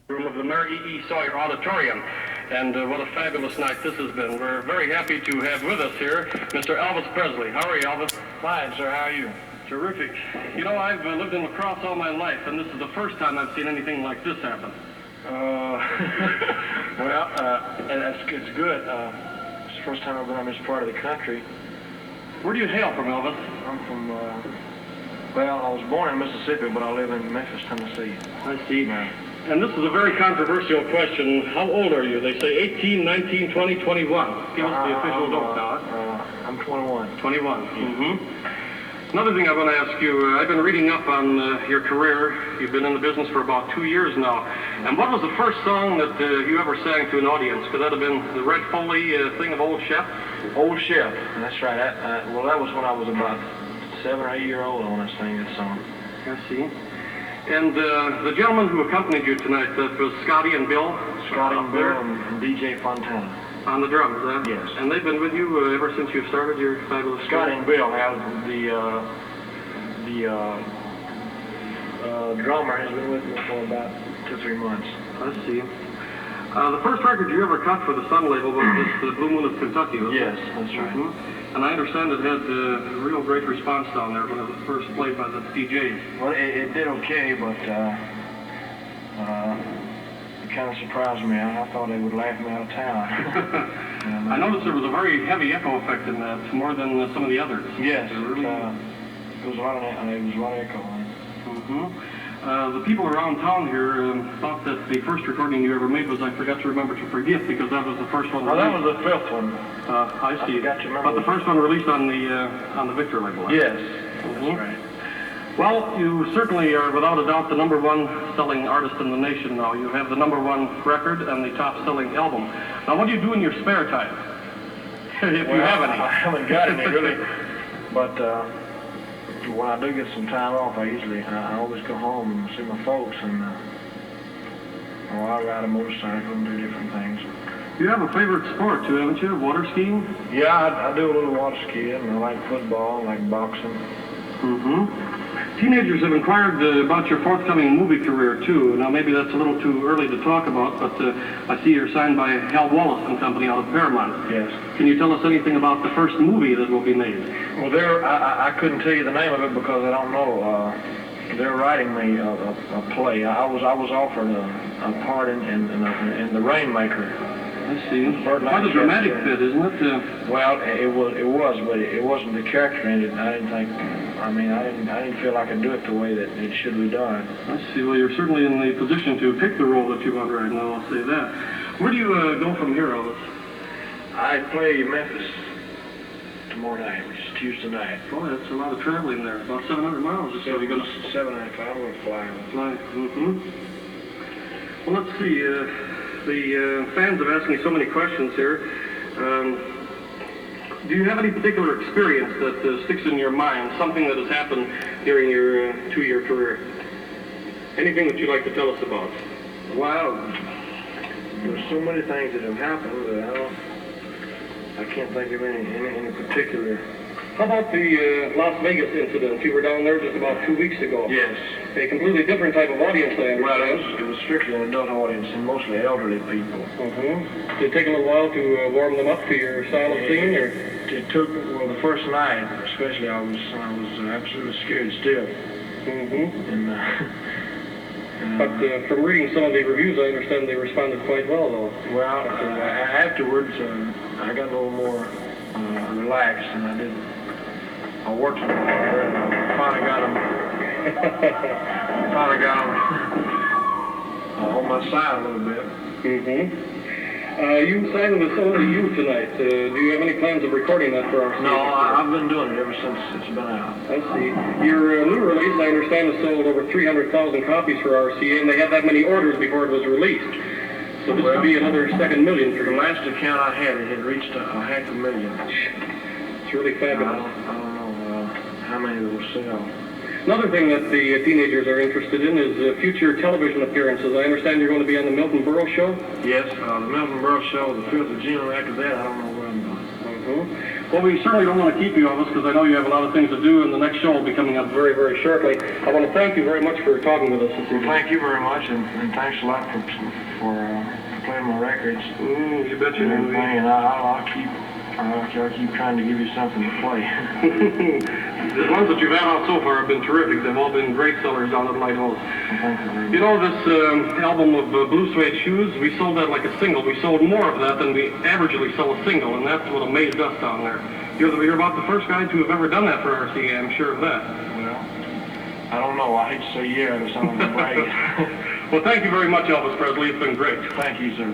Room of the Mary E. Sawyer Auditorium. And what a fabulous night this has been. We're very happy to have with us here Mr. Elvis Presley. How are you, Elvis? Fine, sir. How are you? Terrific. You know, I've lived in La Crosse all my life, and this is the first time I've seen anything like this happen. It's good. It's the first time I've been on this part of the country. Where do you hail from, Elvis? I'm from, I was born in Mississippi, but I live in Memphis, Tennessee. I see. And this is a very controversial question. How old are you? They say 18, 19, 20, 21. Give us the official vote now. I'm 21. 21. Mm-hmm. Another thing I want to ask you, I've been reading up on your career. You've been in the business for about 2 years now. And what was the first song that you ever sang to an audience? Could that have been the Red Foley thing of Old Chef? Old Chef, that's right. That was when I was about 7 or 8 years old when I sang that song. I see. And the gentleman who accompanied you tonight, that was Scotty and Bill? Scotty and Bill and DJ Fontana. On the drums, huh? Yes. And they've been with you ever since you started your fabulous Scotty and Bill have the drummer has been with me for about 2 or 3 months. I see. The first record you ever cut for the Sun label was this Blue Moon of Kentucky, wasn't Yes, it? that's right. Mm-hmm. And I understand it had a real great response down there when it was first played by the DJs. Well, it did okay, but it kind of surprised me. I thought they would laugh me out of town. I noticed there was a very heavy echo effect in that, more than some of the others. Yes, really... it was a lot of echo in it. Mm-hmm. The people around town here thought that the first recording you ever made was I Forgot to Remember to Forgive, because that was the first one. Well, that was the fifth one. I see. I forgot to remember. But the first one released on the Victor label. Yes, mm-hmm. That's right. Well, you certainly are without a doubt the #1 selling artist in the nation now. You have the #1 record and the top selling album. Now, what do you do in your spare time? If you have any. I haven't got any really, but when I do get some time off, I always go home and see my folks, and I ride a motorcycle and do different things. You have a favorite sport too, haven't you? Water skiing? Yeah, I do a little water skiing. I like football, I like boxing. Mm-hmm. Teenagers have inquired about your forthcoming movie career too. Now maybe that's a little too early to talk about, but I see you're signed by Hal Wallace and Company out of Paramount. Yes. Can you tell us anything about the first movie that will be made? Well, I couldn't tell you the name of it because I don't know. They're writing me a play. I was offered a part in The Rainmaker. I see. Quite a dramatic fit, isn't it? Well, it was, but it wasn't the character in it. I didn't feel I could do it the way that it should be done. I see. Well, you're certainly in the position to pick the role that you want right now, I'll say that. Where do you go from here, Elvis? I play Memphis tomorrow night, which is Tuesday night. Boy, that's a lot of traveling there. About 700 miles or so. You're going to 795. I'm going to fly. Mm-hmm. Well, let's see. The fans have asked me so many questions here. Do you have any particular experience that sticks in your mind, something that has happened during your 2-year career? Anything that you'd like to tell us about? Well, there's so many things that have happened that I can't think of any particular. How about the Las Vegas incident? You were down there just about 2 weeks ago. Yes. A completely different type of audience, I understand. Well, it was strictly an adult audience and mostly elderly people. Mm-hmm. Did it take a little while to warm them up to your style of singing, or? It took, the first night, especially, I was absolutely scared still. Mm-hmm. But from reading some of the reviews, I understand they responded quite well, though. Well, afterwards, I got a little more relaxed, and I did. I worked a little harder, and I finally got them on my side a little bit. Mm-hmm. You sang with Only You tonight. Do you have any plans of recording that for our No, I've been doing it ever since it's been out. I see. Your new release, I understand, has sold over 300,000 copies for RCA, and they had that many orders before it was released. So this could be another second million for you. The last account I had, it had reached 500,000. It's really fabulous. I don't know how many will sell. Another thing that the teenagers are interested in is future television appearances. I understand you're going to be on the Milton Berle Show? Yes, the Milton Berle Show, the 5th of June. After that, I don't know where I'm going. Mm-hmm. Well, we certainly don't want to keep you, Elvis, because I know you have a lot of things to do, and the next show will be coming up very, very shortly. I want to thank you very much for talking with us this evening. Thank you very much, and thanks a lot for playing my records. You bet you And do. everything, and I'll keep trying to give you something to play. The ones that you've had out so far have been terrific. They've all been great sellers down at Lighthouse. Thank you very much. You know, this album of Blue Suede Shoes, we sold that like a single. We sold more of that than we averagely sell a single, and that's what amazed us down there. You're about the first guy to have ever done that for RCA, I'm sure of that. Well, I don't know. I hate to say yeah to some of the brag. Well, thank you very much, Elvis Presley. It's been great. Thank you, sir.